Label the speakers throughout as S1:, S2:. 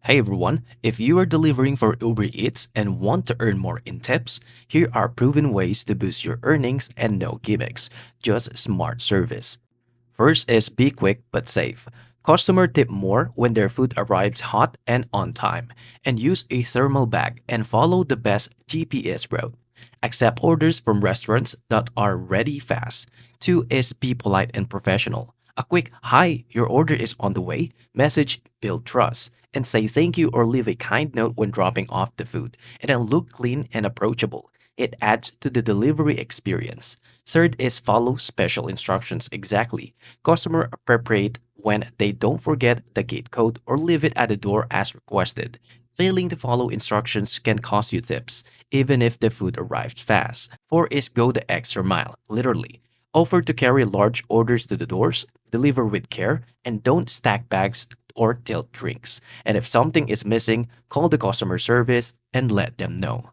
S1: Hey everyone, if you are delivering for Uber Eats and want to earn more in tips, here are proven ways to boost your earnings and no gimmicks, just smart service. First is be quick but safe. Customer tip more when their food arrives hot and on time, and use a thermal bag and follow the best GPS route. Accept orders from restaurants that are ready fast. 2 is be polite and professional. A quick "Hi, your order is on the way" message build trust, and say thank you or leave a kind note when dropping off the food, and then look clean and approachable. It adds to the delivery experience. Third is follow special instructions exactly. Customer appropriate when they don't forget the gate code or leave it at the door as requested. Failing to follow instructions can cost you tips, even if the food arrived fast. 4 is go the extra mile, literally. Offer to carry large orders to the doors, deliver with care, and don't stack bags or tilt drinks. And if something is missing, call the customer service and let them know.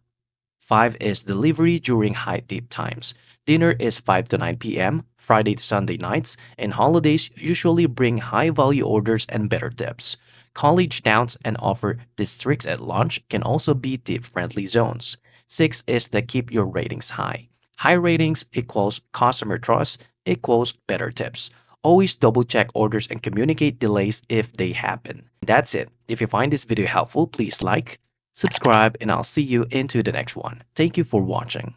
S1: 5 is delivery during high dip times. Dinner is 5 to 9 p.m., Friday to Sunday nights, and holidays usually bring high value orders and better tips. College towns and offer districts at lunch can also be tip friendly zones. 6 is to keep your ratings high. High ratings equals customer trust equals better tips. Always double check orders and communicate delays if they happen. That's it. If you find this video helpful, please like, subscribe, and I'll see you into the next one. Thank you for watching.